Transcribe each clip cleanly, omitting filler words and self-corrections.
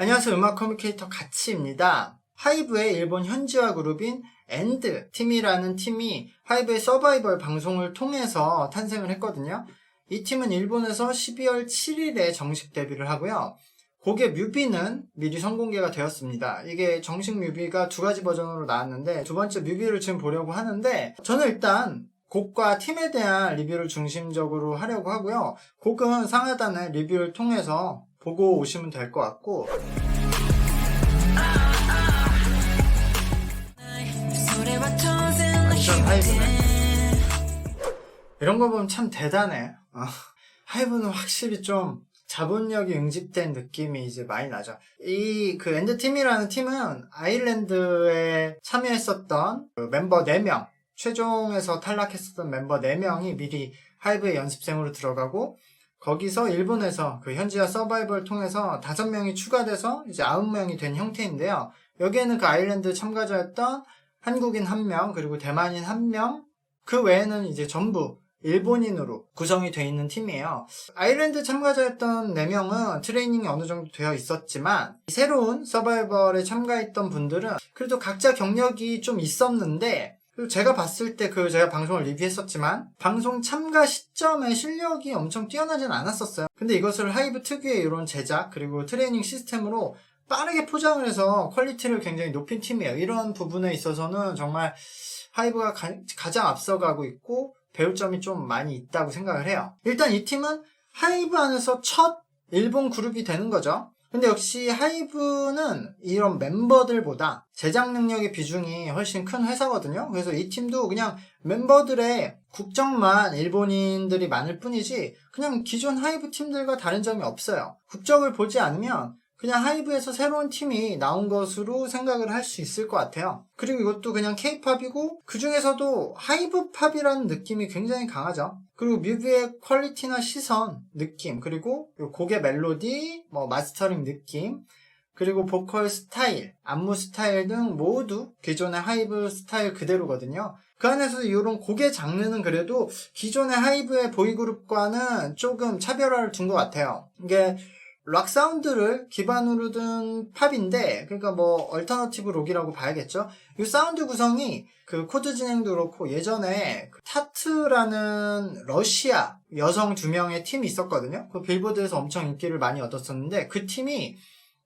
안녕하세요. 음악 커뮤니케이터 가치입니다. 하이브의 일본 현지화 그룹인 엔드 팀이라는 팀이 하이브의 서바이벌 방송을 통해서 탄생을 했거든요. 이 팀은 일본에서 12월 7일에 정식 데뷔를 하고요. 곡의 뮤비는 미리 선공개가 되었습니다. 이게 정식 뮤비가 두 가지 버전으로 나왔는데 두 번째 뮤비를 지금 보려고 하는데 저는 일단 곡과 팀에 대한 리뷰를 중심적으로 하려고 하고요. 곡은 상하단의 리뷰를 통해서 보고 오시면 될 것 같고, 완전 하이브네. 이런 거 보면 참 대단해. 하이브는 확실히 좀 자본력이 응집된 느낌이 이제 많이 나죠. 그 엔드팀이라는 팀은 아일랜드에 참여했었던 그 멤버 4명, 최종에서 탈락했었던 멤버 4명이 미리 하이브의 연습생으로 들어가고, 거기서 일본에서 그 현지화 서바이벌을 통해서 5명이 추가돼서 이제 9명이 된 형태인데요. 여기에는 그 아일랜드 참가자였던 한국인 1명, 그리고 대만인 1명, 그 외에는 이제 전부 일본인으로 구성이 되어 있는 팀이에요. 아일랜드 참가자였던 4명은 트레이닝이 어느 정도 되어 있었지만, 새로운 서바이벌에 참가했던 분들은 그래도 각자 경력이 좀 있었는데, 그리고 제가 봤을 때 제가 방송을 리뷰했었지만 방송 참가 시점에 실력이 엄청 뛰어나진 않았었어요. 근데 이것을 하이브 특유의 이런 제작 그리고 트레이닝 시스템으로 빠르게 포장을 해서 퀄리티를 굉장히 높인 팀이에요. 이런 부분에 있어서는 정말 하이브가 가장 앞서가고 있고 배울 점이 좀 많이 있다고 생각을 해요. 일단 이 팀은 하이브 안에서 첫 일본 그룹이 되는 거죠. 근데 역시 하이브는 이런 멤버들보다 제작 능력의 비중이 훨씬 큰 회사거든요. 그래서 이 팀도 그냥 멤버들의 국적만 일본인들이 많을 뿐이지 그냥 기존 하이브 팀들과 다른 점이 없어요. 국적을 보지 않으면 그냥 하이브에서 새로운 팀이 나온 것으로 생각을 할 수 있을 것 같아요. 그리고 이것도 그냥 K-팝이고 그 중에서도 하이브 팝이라는 느낌이 굉장히 강하죠. 그리고 뮤비의 퀄리티나 시선, 느낌, 그리고 곡의 멜로디, 마스터링 느낌, 그리고 보컬 스타일, 안무 스타일 등 모두 기존의 하이브 스타일 그대로거든요. 그 안에서 이런 곡의 장르는 그래도 기존의 하이브의 보이그룹과는 조금 차별화를 둔 것 같아요. 이게 락 사운드를 기반으로 둔 팝인데, 그러니까 얼터너티브 록이라고 봐야겠죠. 이 사운드 구성이 그 코드 진행도 그렇고 예전에 타트라는 러시아 여성 2명의 팀이 있었거든요. 그 빌보드에서 엄청 인기를 많이 얻었었는데 그 팀이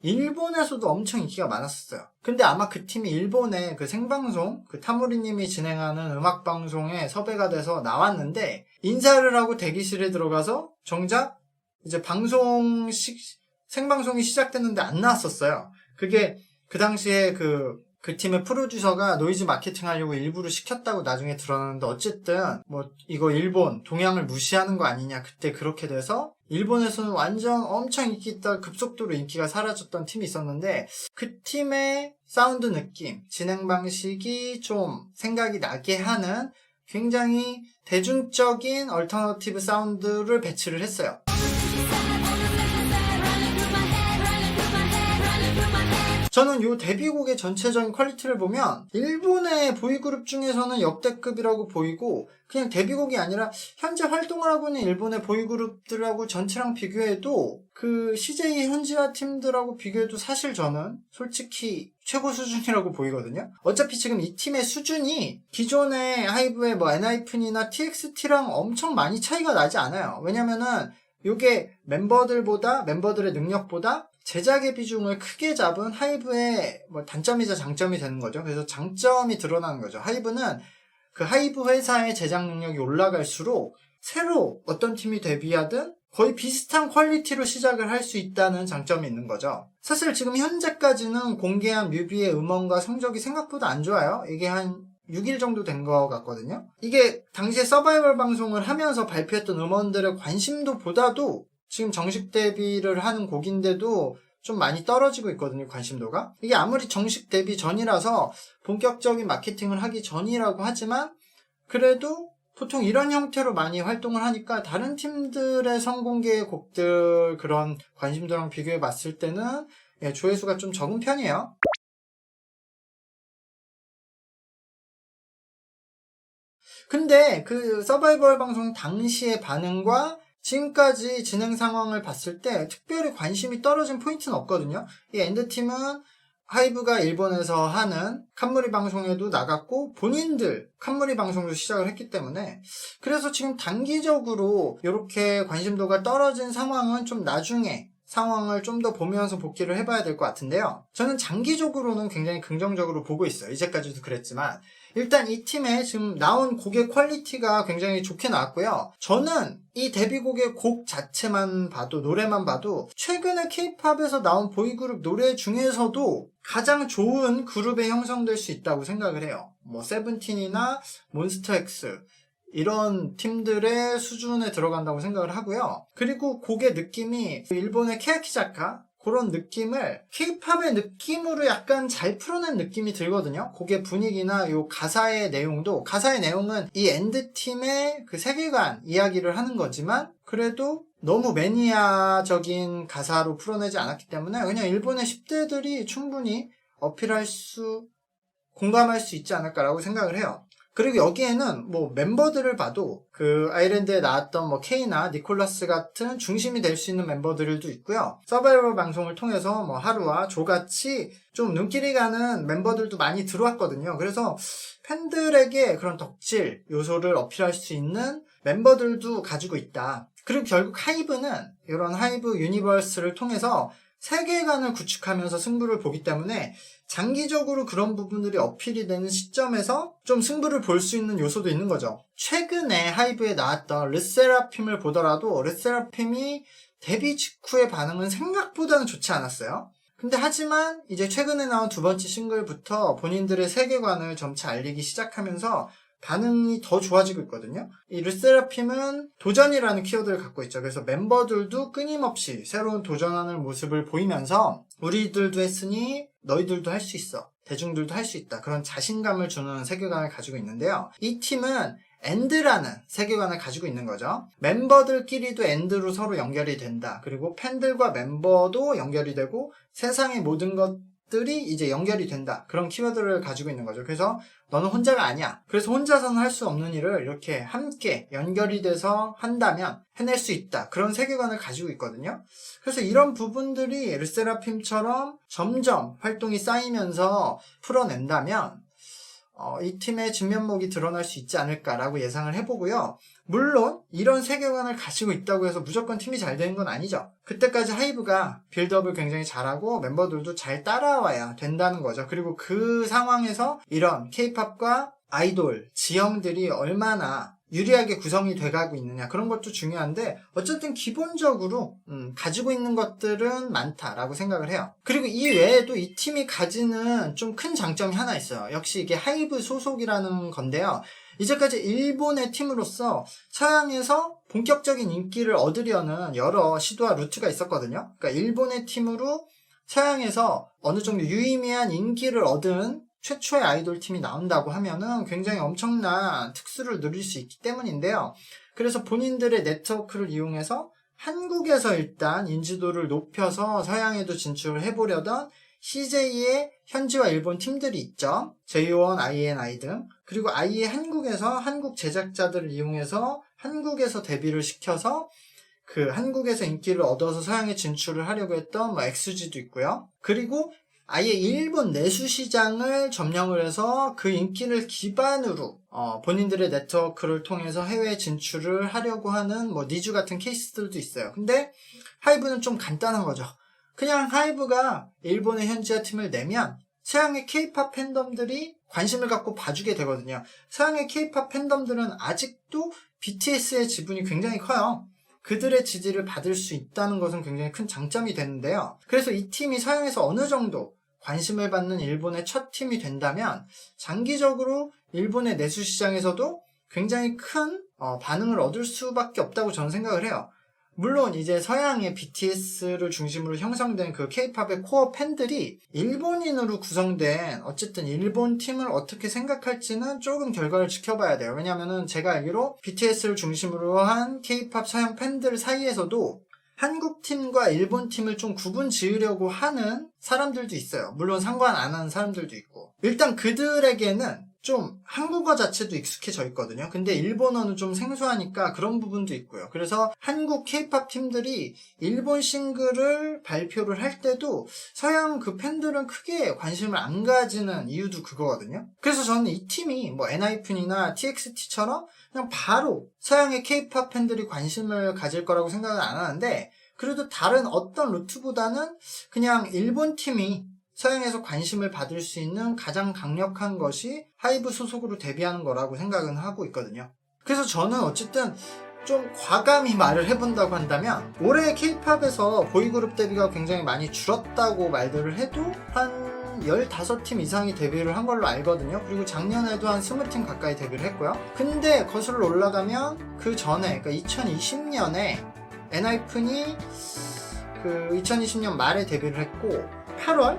일본에서도 엄청 인기가 많았었어요. 근데 아마 그 팀이 일본의 그 생방송, 그 타모리님이 진행하는 음악방송에 섭외가 돼서 나왔는데 인사를 하고 대기실에 들어가서 정작 이제 생방송이 시작됐는데 안 나왔었어요. 그게 그 당시에 그 팀의 프로듀서가 노이즈 마케팅 하려고 일부러 시켰다고 나중에 드러났는데 어쨌든 이거 일본 동양을 무시하는 거 아니냐 그때 그렇게 돼서 일본에서는 완전 엄청 인기 있다 급속도로 인기가 사라졌던 팀이 있었는데 그 팀의 사운드 느낌, 진행 방식이 좀 생각이 나게 하는 굉장히 대중적인 얼터너티브 사운드를 배치를 했어요. 저는 이 데뷔곡의 전체적인 퀄리티를 보면 일본의 보이그룹 중에서는 역대급이라고 보이고 그냥 데뷔곡이 아니라 현재 활동을 하고 있는 일본의 보이그룹들하고 전체랑 비교해도 그 CJ 현지화 팀들하고 비교해도 사실 저는 솔직히 최고 수준이라고 보이거든요. 어차피 지금 이 팀의 수준이 기존의 하이브의 엔하이픈이나 TXT랑 엄청 많이 차이가 나지 않아요. 왜냐면은 이게 멤버들의 능력보다 제작의 비중을 크게 잡은 하이브의 단점이자 장점이 되는 거죠. 그래서 장점이 드러나는 거죠. 하이브는 그 하이브 회사의 제작 능력이 올라갈수록 새로 어떤 팀이 데뷔하든 거의 비슷한 퀄리티로 시작을 할 수 있다는 장점이 있는 거죠. 사실 지금 현재까지는 공개한 뮤비의 음원과 성적이 생각보다 안 좋아요. 이게 한 6일 정도 된 것 같거든요. 이게 당시에 서바이벌 방송을 하면서 발표했던 음원들의 관심도보다도 지금 정식 데뷔를 하는 곡인데도 좀 많이 떨어지고 있거든요, 관심도가. 이게 아무리 정식 데뷔 전이라서 본격적인 마케팅을 하기 전이라고 하지만 그래도 보통 이런 형태로 많이 활동을 하니까 다른 팀들의 선공개 곡들 그런 관심도랑 비교해 봤을 때는 조회수가 좀 적은 편이에요. 근데 그 서바이벌 방송 당시의 반응과 지금까지 진행 상황을 봤을 때 특별히 관심이 떨어진 포인트는 없거든요. 이 엔드팀은 하이브가 일본에서 하는 칸무리 방송에도 나갔고 본인들 칸무리 방송도 시작을 했기 때문에, 그래서 지금 단기적으로 이렇게 관심도가 떨어진 상황은 좀 나중에 상황을 좀 더 보면서 복귀를 해봐야 될 것 같은데요. 저는 장기적으로는 굉장히 긍정적으로 보고 있어요. 이제까지도 그랬지만 일단 이 팀에 지금 나온 곡의 퀄리티가 굉장히 좋게 나왔고요. 저는 이 데뷔곡의 곡 자체만 봐도, 노래만 봐도 최근에 K-팝에서 나온 보이그룹 노래 중에서도 가장 좋은 그룹에 형성될 수 있다고 생각을 해요. 뭐 세븐틴이나 몬스타엑스 이런 팀들의 수준에 들어간다고 생각을 하고요. 그리고 곡의 느낌이 일본의 케야키자카 그런 느낌을 K-팝의 느낌으로 약간 잘 풀어낸 느낌이 들거든요. 곡의 분위기나 요 가사의 내용도, 가사의 내용은 이 엔드팀의 그 세계관 이야기를 하는 거지만 그래도 너무 매니아적인 가사로 풀어내지 않았기 때문에 그냥 일본의 10대들이 충분히 공감할 수 있지 않을까라고 생각을 해요. 그리고 여기에는 뭐 멤버들을 봐도 그 아일랜드에 나왔던 뭐 케이나 니콜라스 같은 중심이 될 수 있는 멤버들도 있고요. 서바이벌 방송을 통해서 뭐 하루와 조같이 좀 눈길이 가는 멤버들도 많이 들어왔거든요. 그래서 팬들에게 그런 덕질 요소를 어필할 수 있는 멤버들도 가지고 있다. 그리고 결국 하이브는 이런 하이브 유니버스를 통해서 세계관을 구축하면서 승부를 보기 때문에 장기적으로 그런 부분들이 어필이 되는 시점에서 좀 승부를 볼 수 있는 요소도 있는 거죠. 최근에 하이브에 나왔던 르세라핌을 보더라도 르세라핌이 데뷔 직후의 반응은 생각보다는 좋지 않았어요. 근데 하지만 이제 최근에 나온 두 번째 싱글부터 본인들의 세계관을 점차 알리기 시작하면서 반응이 더 좋아지고 있거든요. 이 르세라핌은 도전이라는 키워드를 갖고 있죠. 그래서 멤버들도 끊임없이 새로운 도전하는 모습을 보이면서 우리들도 했으니 너희들도 할 수 있어, 대중들도 할 수 있다, 그런 자신감을 주는 세계관을 가지고 있는데요. 이 팀은 엔드라는 세계관을 가지고 있는 거죠. 멤버들끼리도 엔드로 서로 연결이 된다. 그리고 팬들과 멤버도 연결이 되고 세상의 모든 것들이 이제 연결이 된다. 그런 키워드를 가지고 있는 거죠. 그래서 너는 혼자가 아니야. 그래서 혼자서는 할 수 없는 일을 이렇게 함께 연결이 돼서 한다면 해낼 수 있다. 그런 세계관을 가지고 있거든요. 그래서 이런 부분들이 르세라핌처럼 점점 활동이 쌓이면서 풀어낸다면 이 팀의 진면목이 드러날 수 있지 않을까라고 예상을 해보고요. 물론 이런 세계관을 가지고 있다고 해서 무조건 팀이 잘 되는 건 아니죠. 그때까지 하이브가 빌드업을 굉장히 잘하고 멤버들도 잘 따라와야 된다는 거죠. 그리고 그 상황에서 이런 K-팝과 아이돌, 지형들이 얼마나 유리하게 구성이 돼가고 있느냐, 그런 것도 중요한데 어쨌든 기본적으로 가지고 있는 것들은 많다라고 생각을 해요. 그리고 이 외에도 이 팀이 가지는 좀 큰 장점이 하나 있어요. 역시 이게 하이브 소속이라는 건데요. 이제까지 일본의 팀으로서 서양에서 본격적인 인기를 얻으려는 여러 시도와 루트가 있었거든요. 그러니까 일본의 팀으로 서양에서 어느 정도 유의미한 인기를 얻은 최초의 아이돌 팀이 나온다고 하면은 굉장히 엄청난 특수를 누릴 수 있기 때문인데요. 그래서 본인들의 네트워크를 이용해서 한국에서 일단 인지도를 높여서 서양에도 진출을 해보려던 CJ의 현지와 일본 팀들이 있죠. J1, INI 등. 그리고 아예 한국에서 한국 제작자들을 이용해서 한국에서 데뷔를 시켜서 그 한국에서 인기를 얻어서 서양에 진출을 하려고 했던 뭐 XG도 있고요. 그리고 아예 일본 내수 시장을 점령을 해서 그 인기를 기반으로 본인들의 네트워크를 통해서 해외 진출을 하려고 하는 뭐 니쥬 같은 케이스들도 있어요. 근데 하이브는 좀 간단한 거죠. 그냥 하이브가 일본의 현지화 팀을 내면 서양의 K-팝 팬덤들이 관심을 갖고 봐주게 되거든요. 서양의 K-팝 팬덤들은 아직도 BTS의 지분이 굉장히 커요. 그들의 지지를 받을 수 있다는 것은 굉장히 큰 장점이 되는데요. 그래서 이 팀이 서양에서 어느 정도 관심을 받는 일본의 첫 팀이 된다면 장기적으로 일본의 내수 시장에서도 굉장히 큰 반응을 얻을 수밖에 없다고 저는 생각을 해요. 물론 이제 서양의 BTS를 중심으로 형성된 그 K-팝의 코어 팬들이 일본인으로 구성된 어쨌든 일본 팀을 어떻게 생각할지는 조금 결과를 지켜봐야 돼요. 왜냐면은 제가 알기로 BTS를 중심으로 한 K-팝 서양 팬들 사이에서도 한국 팀과 일본 팀을 좀 구분 지으려고 하는 사람들도 있어요. 물론 상관 안 하는 사람들도 있고. 일단 그들에게는 좀 한국어 자체도 익숙해져 있거든요. 근데 일본어는 좀 생소하니까 그런 부분도 있고요. 그래서 한국 K-팝 팀들이 일본 싱글을 발표를 할 때도 서양 그 팬들은 크게 관심을 안 가지는 이유도 그거거든요. 그래서 저는 이 팀이 뭐 엔하이픈이나 TXT처럼 그냥 바로 서양의 K-팝 팬들이 관심을 가질 거라고 생각은 안 하는데, 그래도 다른 어떤 루트보다는 그냥 일본 팀이 서양에서 관심을 받을 수 있는 가장 강력한 것이 하이브 소속으로 데뷔하는 거라고 생각은 하고 있거든요. 그래서 저는 어쨌든 좀 과감히 말을 해본다고 한다면, 올해 K-팝에서 보이그룹 데뷔가 굉장히 많이 줄었다고 말들을 해도 한 15팀 이상이 데뷔를 한 걸로 알거든요. 그리고 작년에도 한 20팀 가까이 데뷔를 했고요. 근데 거슬러 올라가면 그 전에, 그러니까 2020년에 엔하이픈이 그 2020년 말에 데뷔를 했고 8월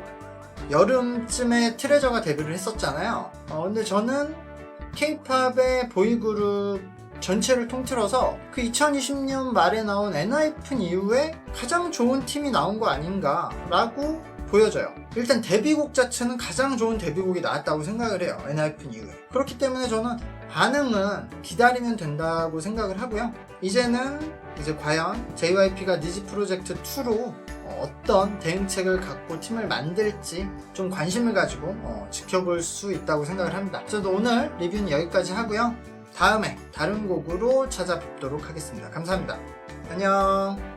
여름쯤에 트레저가 데뷔를 했었잖아요. 근데 저는 K-팝의 보이그룹 전체를 통틀어서 그 2020년 말에 나온 엔하이픈 이후에 가장 좋은 팀이 나온 거 아닌가 라고 보여져요. 일단 데뷔곡 자체는 가장 좋은 데뷔곡이 나왔다고 생각을 해요. 엔하이픈 이후에. 그렇기 때문에 저는 반응은 기다리면 된다고 생각을 하고요. 이제는 과연 JYP가 니지 프로젝트 2로 어떤 대응책을 갖고 팀을 만들지 좀 관심을 가지고 지켜볼 수 있다고 생각을 합니다. 저도 오늘 리뷰는 여기까지 하고요. 다음에 다른 곡으로 찾아뵙도록 하겠습니다. 감사합니다. 안녕.